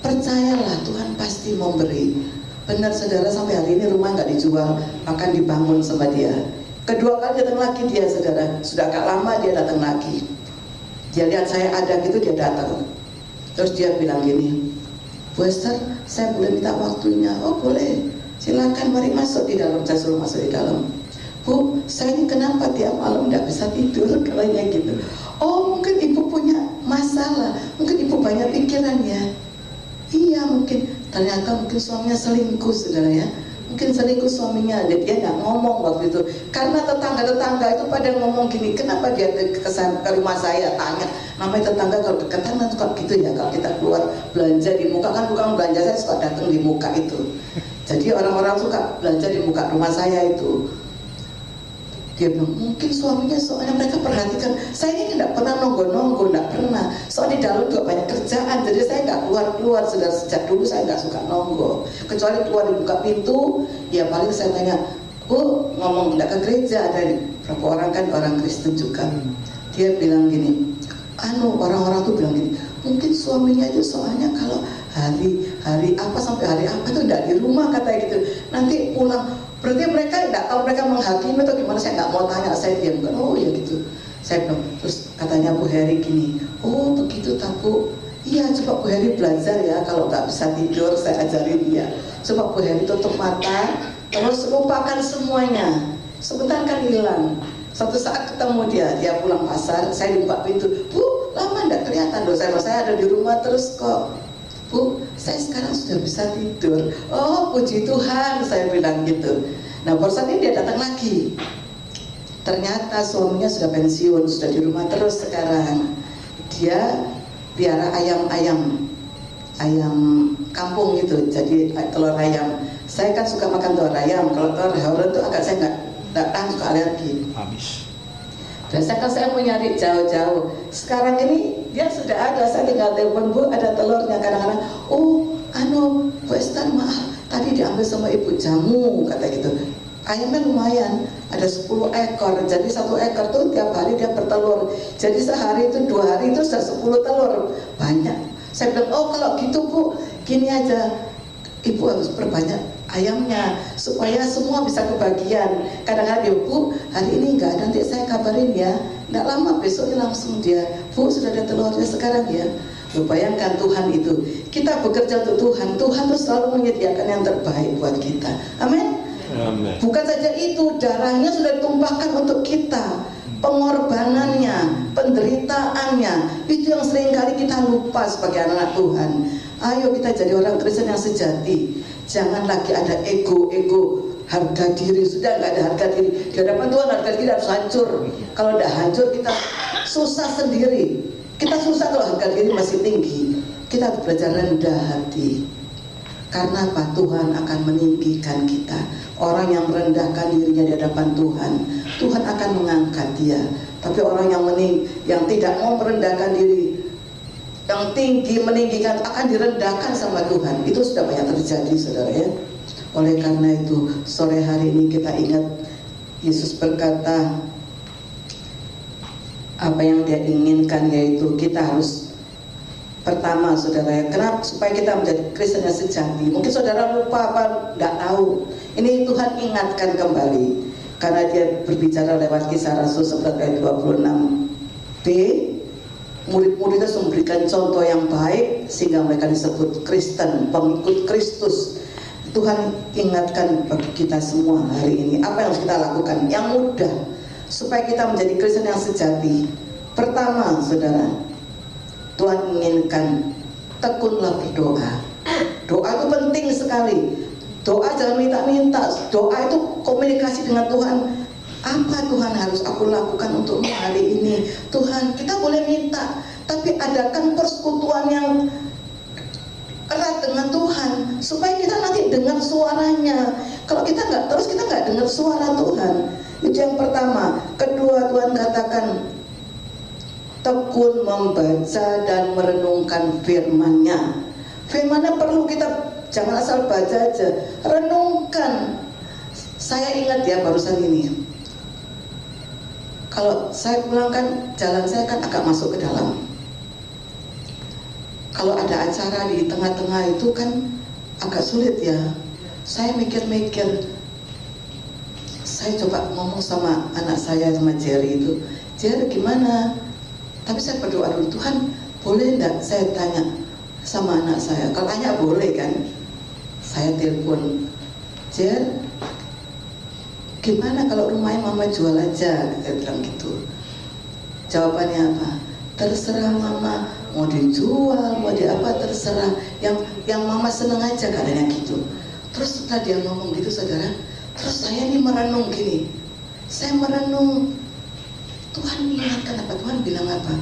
percayalah Tuhan pasti memberi. Benar saudara, sampai hari ini rumah nggak dijual, akan dibangun sama dia. Kedua kali datang lagi dia saudara, sudah agak lama dia datang lagi. Dia lihat saya ada gitu, dia datang. Terus dia bilang gini, Bu Esther, saya boleh minta waktunya? Oh boleh, silakan, mari masuk di dalam. Saya suruh masuk di dalam. Bu, saya ini kenapa tiap malam tidak bisa tidur? Katanya gitu. Oh mungkin ibu punya masalah, mungkin ibu banyak pikiran ya. Iya mungkin, ternyata mungkin suaminya selingkuh saudara ya. Mungkin selingkuh suaminya, dia nggak ngomong waktu itu. Karena tetangga-tetangga itu pada ngomong gini, kenapa dia ke rumah saya, tanya. Namanya tetangga kalau deketan kan suka gitu ya, kalau kita keluar belanja di muka, kan bukan belanja, saya suka datang di muka itu. Jadi orang-orang suka belanja di muka rumah saya itu. Dia bilang, mungkin suaminya, soalnya mereka perhatikan, saya ini tidak pernah nonggo-nonggo, tidak pernah. Soalnya di dalam juga banyak kerjaan, jadi saya nggak keluar-keluar. Sejak dulu saya nggak suka nonggo. Kecuali keluar dibuka pintu, ya paling saya tanya, Bu, ngomong nggak ke gereja, ada berapa orang kan orang Kristen juga. Dia bilang gini, orang-orang tuh bilang gini, mungkin suaminya itu soalnya kalau hari apa sampai hari apa tuh nggak di rumah katanya gitu. Nanti pulang. Berarti mereka nggak tahu, mereka menghakimi atau gimana, saya nggak mau tanya, saya diam kan. Oh ya gitu, saya bilang. Terus katanya Bu Heri gini, oh begitu tak Bu? Iya, coba Bu Heri belajar ya, kalau nggak bisa tidur saya ajarin dia. Coba Bu Heri tutup mata, terus lupakan semuanya, sebentar kan hilang. Suatu saat ketemu dia pulang pasar, saya dibuka pintu, Bu lama nggak kelihatan loh, saya ada di rumah terus kok. Bu, saya sekarang sudah bisa tidur. Oh, puji Tuhan, saya bilang gitu. Nah, barusan ini dia datang lagi. Ternyata suaminya sudah pensiun, sudah di rumah terus sekarang. Dia piara ayam kampung gitu, jadi telur ayam. Saya kan suka makan telur ayam. Kalau telur hewan itu agak saya nggak tahan, suka alergi. Habis. Biasanya kan saya mau nyari jauh-jauh. Sekarang ini dia sudah ada, saya tinggal telepon, Bu ada telurnya. Kadang-kadang, Bu Esther maaf, tadi diambil sama ibu jamu, kata gitu. Ayamnya lumayan, ada 10 ekor. Jadi 1 ekor tuh tiap hari dia bertelur. Jadi sehari itu 2 hari itu sudah 10 telur, banyak. Saya bilang, oh kalau gitu Bu, gini aja, ibu harus perbanyak ayamnya supaya semua bisa kebagian. Kadang-kadang Bu, hari ini enggak, nanti saya kabarin ya. Enggak lama besoknya langsung dia, Bu sudah ada telurnya sekarang ya. Lu bayangkan Tuhan itu, kita bekerja untuk Tuhan, Tuhan tuh selalu menyediakan yang terbaik buat kita. Amin. Bukan saja itu, darahnya sudah ditumpahkan untuk kita, pengorbanannya, penderitaannya, itu yang seringkali kita lupa sebagai anak Tuhan. Ayo kita jadi orang Kristen yang sejati. Jangan lagi ada ego, harga diri. Sudah nggak ada harga diri. Di hadapan Tuhan harga diri harus hancur. Kalau tidak hancur kita susah sendiri. Kita susah kalau harga diri masih tinggi. Kita harus belajar rendah hati. Karena apa? Tuhan akan meninggikan kita. Orang yang merendahkan dirinya di hadapan Tuhan, Tuhan akan mengangkat dia. Tapi orang yang tidak mau merendahkan diri, yang tinggi meninggikan, akan direndahkan sama Tuhan. Itu sudah banyak terjadi saudara ya. Oleh karena itu sore hari ini kita ingat Yesus berkata apa yang dia inginkan, yaitu kita harus pertama saudara ya, kenapa? Supaya kita menjadi Kristen yang sejati. Mungkin saudara lupa apa, nggak tahu. Ini Tuhan ingatkan kembali, karena dia berbicara lewat Kisah Rasul 11 ayat 26b. Murid-murid itu memberikan contoh yang baik sehingga mereka disebut Kristen, pengikut Kristus. Tuhan ingatkan bagi kita semua hari ini, apa yang harus kita lakukan yang mudah supaya kita menjadi Kristen yang sejati. Pertama saudara, Tuhan inginkan tekunlah berdoa. Doa itu penting sekali. Doa jangan minta-minta. Doa itu komunikasi dengan Tuhan. Apa Tuhan harus aku lakukan untuk hari ini? Tuhan, kita boleh minta, tapi adakan persekutuan yang erat dengan Tuhan supaya kita nanti dengar suaranya. Kalau kita nggak terus, kita nggak dengar suara Tuhan. Itu yang pertama. Kedua, Tuhan katakan tekun membaca dan merenungkan firman-Nya. Firman-Nya perlu kita, jangan asal baca aja, renungkan. Saya ingat ya barusan ini, kalau saya pulang kan jalan saya kan agak masuk ke dalam. Kalau ada acara di tengah-tengah itu kan agak sulit ya. Saya mikir-mikir, saya coba ngomong sama anak saya, sama Jerry itu, Jerry gimana? Tapi saya berdoa dulu, Tuhan boleh enggak saya tanya sama anak saya? Kalau tanya boleh kan? Saya telepon, Jer, gimana kalau rumahnya mama jual aja? Saya bilang gitu. Jawabannya apa? Terserah mama, mau dijual, mau di apa, terserah. Yang mama seneng aja, katanya gitu. Terus setelah dia ngomong gitu saudara, terus saya ini merenung gini. Saya merenung, Tuhan mengingatkan apa? Tuhan bilang apa?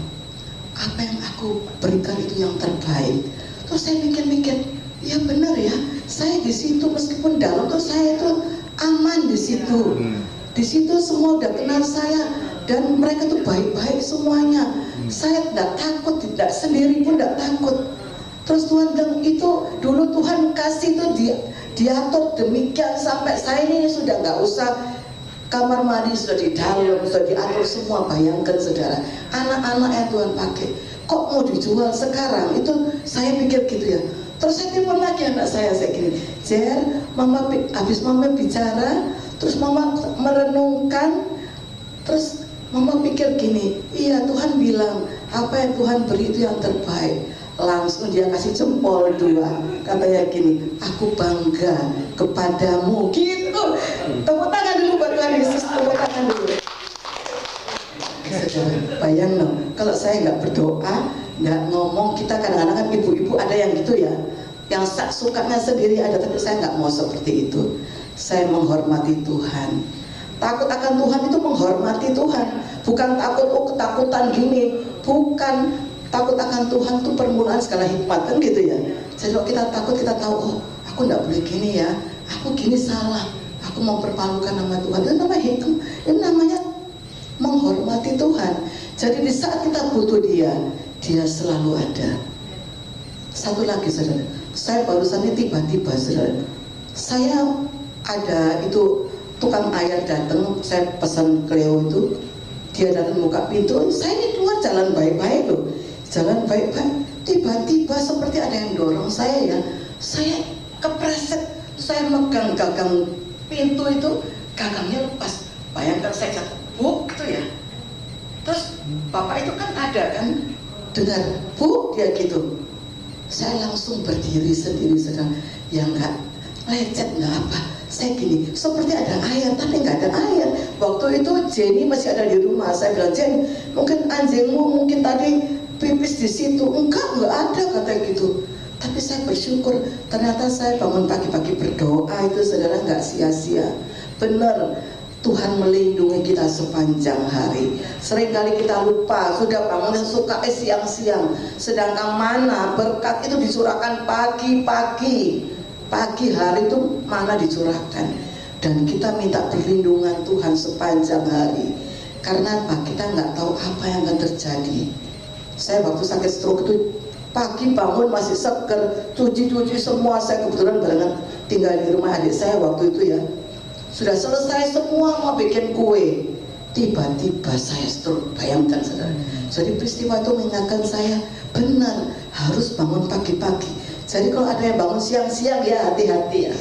Apa yang aku berikan itu yang terbaik. Terus saya mikir-mikir, ya benar ya, saya di situ meskipun dalam tuh saya itu aman di situ. Di situ semua udah kenal saya dan mereka tuh baik-baik semuanya. Saya tidak takut, tidak sendiri pun tidak takut. Terus Tuhan bilang itu dulu Tuhan kasih tuh diatur demikian sampai saya ini sudah nggak usah kamar mandi, sudah di dalam, sudah diatur semua. Bayangkan saudara, anak-anak yang Tuhan pakai kok mau dijual sekarang? Itu saya pikir gitu ya. Terus saya telepon lagi anak saya gini, Jer, mama habis mama bicara, terus mama merenungkan, terus mama pikir gini, iya Tuhan bilang apa yang Tuhan beri itu yang terbaik. Langsung dia kasih jempol 2, katanya gini, aku bangga kepadamu, gitu. Tepuk tangan dulu buat Tuhan Yesus, tepuk tangan dulu. Saudara, bayang dong, kalau saya nggak berdoa, nggak ngomong, kita kadang-kadang kan ibu-ibu ada yang gitu ya, yang sukanya sendiri ada, tapi saya nggak mau seperti itu. Saya menghormati Tuhan. Takut akan Tuhan itu menghormati Tuhan, bukan takut ketakutan gini, bukan. Takut akan Tuhan itu permulaan segala hikmat, kan gitu ya. Jadi kalau kita takut, kita tahu, oh aku nggak boleh gini ya, aku gini salah, aku mau permalukan nama Tuhan. Itu namanya hikmat, itu namanya menghormati Tuhan. Jadi di saat kita butuh dia selalu ada. Satu lagi saudara, saya barusan ini tiba-tiba saudara, saya ada itu tukang air datang, saya pesan Cleo itu, dia datang buka pintu, saya ini keluar jalan baik-baik loh, jalan baik-baik, tiba-tiba seperti ada yang dorong saya ya, saya kepreset, saya megang gagang pintu itu, gagangnya lepas, bayangkan saya jatuh, bu, gitu ya. Terus bapak itu kan ada kan, dengar, bu, dia gitu. Saya langsung berdiri sendiri sedang, ya nggak lecet nggak apa. Saya gini, seperti ada air, tapi nggak ada air. Waktu itu Jenny masih ada di rumah. Saya bilang, Jen, mungkin anjingmu mungkin tadi pipis di situ. Enggak ada, katanya gitu. Tapi saya bersyukur, ternyata saya bangun pagi-pagi berdoa itu saudara nggak sia-sia. Benar, Tuhan melindungi kita sepanjang hari. Seringkali kita lupa, sudah bangunnya suka siang-siang. Sedangkan mana berkat itu dicurahkan pagi-pagi. Pagi hari itu mana dicurahkan. Dan kita minta perlindungan Tuhan sepanjang hari. Karena apa? Kita nggak tahu apa yang akan terjadi. Saya waktu sakit stroke itu pagi bangun masih seger, cuci-cuci semua. Saya kebetulan barengan tinggal di rumah adik saya waktu itu ya. Sudah selesai semua, mau bikin kue, tiba-tiba saya stroke. Bayangkan saudara. Jadi peristiwa itu mengingatkan saya, benar harus bangun pagi-pagi. Jadi kalau ada yang bangun siang-siang ya hati-hati ya.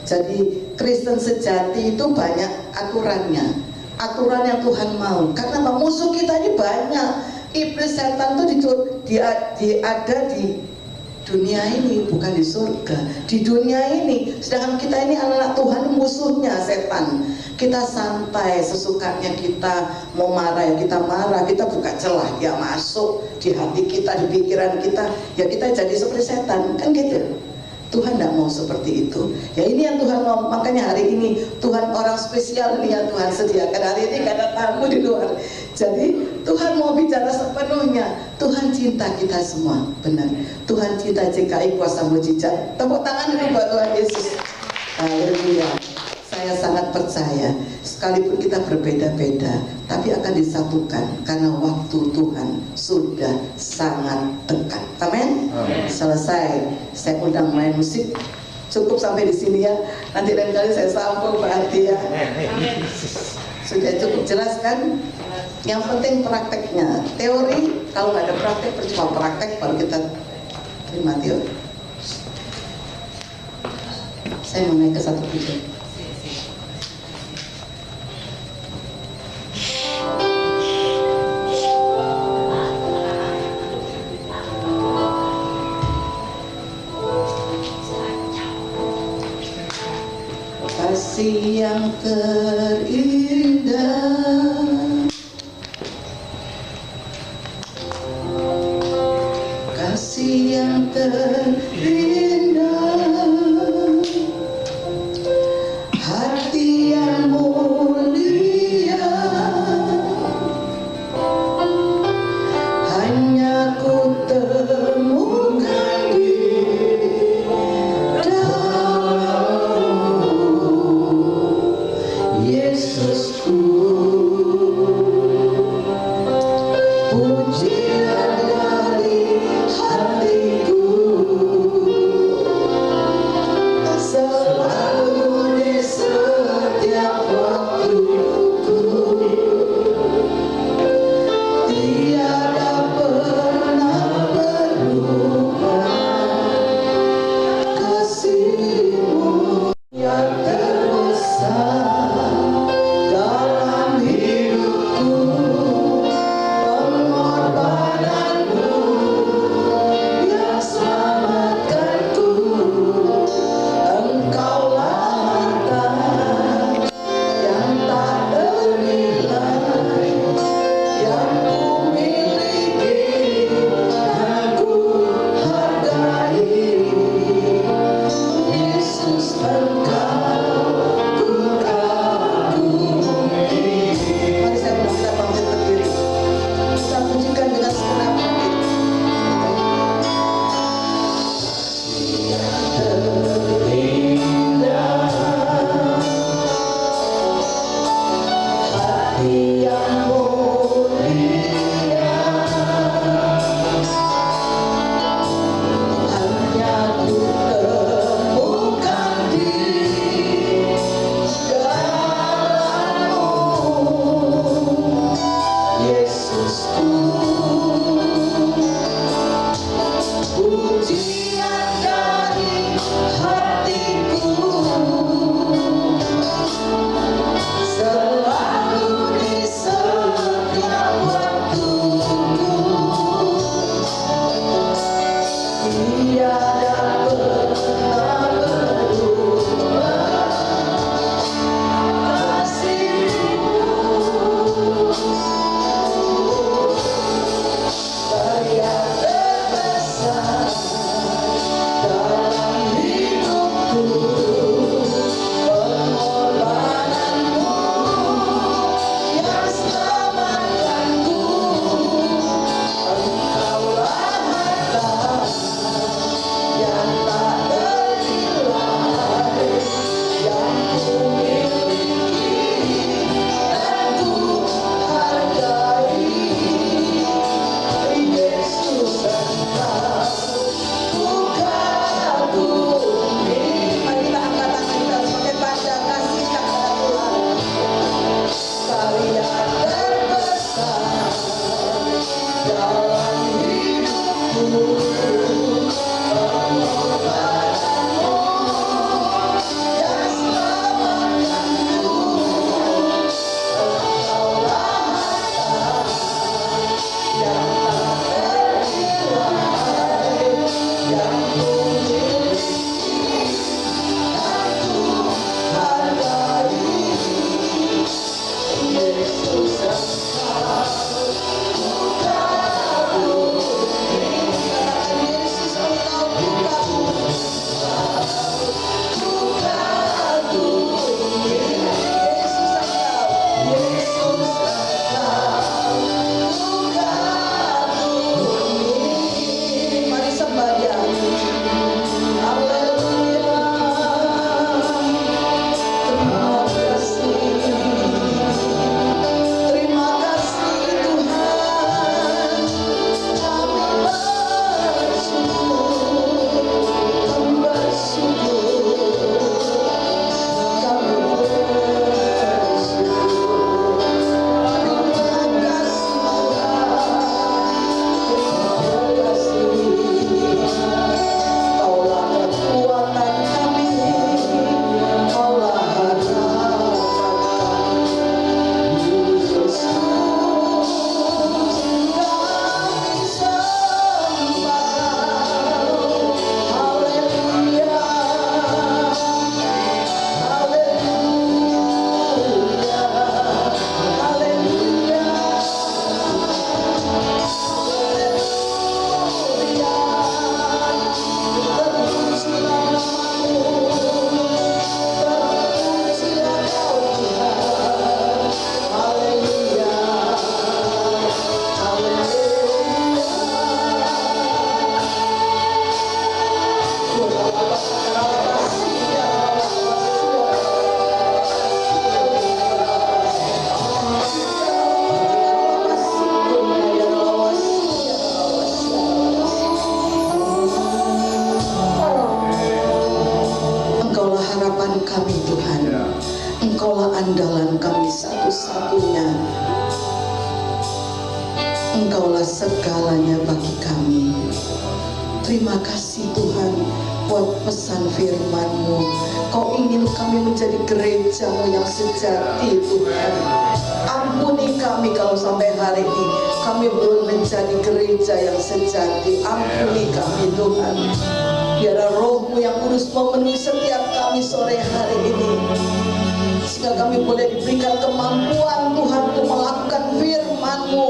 Jadi Kristen sejati itu banyak aturannya, aturan yang Tuhan mau. Karena musuh kita ini banyak. Iblis setan itu ada di dunia ini, bukan di surga, di dunia ini. Sedangkan kita ini anak-anak Tuhan, musuhnya setan. Kita santai sesukanya, kita mau marah ya kita marah, kita buka celah ya masuk di hati kita, di pikiran kita, ya kita jadi seperti setan, kan gitu. Tuhan tidak mau seperti itu. Ya ini yang Tuhan mau, makanya hari ini Tuhan orang spesial ini yang Tuhan sediakan hari ini karena tamu di luar. Jadi Tuhan mau bicara sepenuhnya. Tuhan cinta kita semua, benar. Tuhan cinta JKI Kuasa Mujizat. Tepuk tangan dulu buat Tuhan Yesus. Haleluya. Saya sangat percaya, sekalipun kita berbeda-beda, tapi akan disatukan karena waktu Tuhan sudah sangat dekat. Amin. Selesai. Saya undang main musik. Cukup sampai di sini ya. Nanti lain kali saya sambung Pak Arti ya. Sudah cukup jelas kan? Yang penting prakteknya. Teori kalau nggak ada praktek, percuma praktek baru kita terima teori. Saya mau naik ke satu video. Kasih yang terindah, kasih yang terindah, hati yang mulia, hanya ku temukan di Yesusku. Pujian dari hatiku, harapan kami Tuhan. Engkaulah andalan kami satu-satunya. Engkaulah segalanya bagi kami. Terima kasih Tuhan buat pesan firman-Mu. Kau ingin kami menjadi gereja-Mu yang sejati Tuhan. Ampuni kami kalau sampai hari ini kami belum menjadi gereja yang sejati. Ampuni kami Tuhan. Biarlah Roh-Mu yang kudus memenuhi setiap kami sore hari ini, sehingga kami boleh diberikan kemampuan Tuhan untuk melakukan firman-Mu.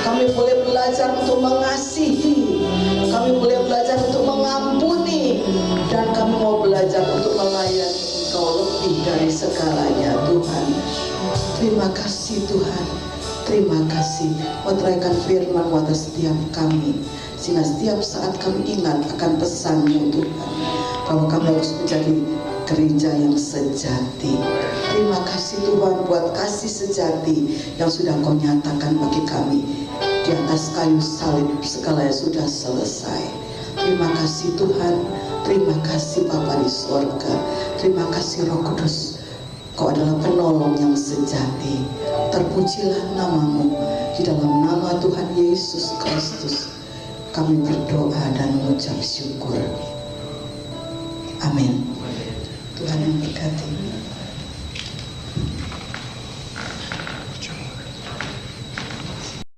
Kami boleh belajar untuk mengasihi, kami boleh belajar untuk mengampuni, dan kami mau belajar untuk melayani Engkau lebih dari segalanya Tuhan. Terima kasih Tuhan. Terima kasih meteraikan firman-Mu atas setiap kami, sehingga setiap saat kami ingat akan pesan-Mu Tuhan, bahwa kami harus menjadi gereja yang sejati. Terima kasih Tuhan buat kasih sejati yang sudah Kau nyatakan bagi kami di atas kayu salib. Segalanya sudah selesai. Terima kasih Tuhan. Terima kasih Bapa di sorga. Terima kasih Roh Kudus. Kau adalah penolong yang sejati. Terpujilah nama-Mu. Di dalam nama Tuhan Yesus Kristus kami berdoa dan mengucap syukur. Amin. Tuhan memberkati.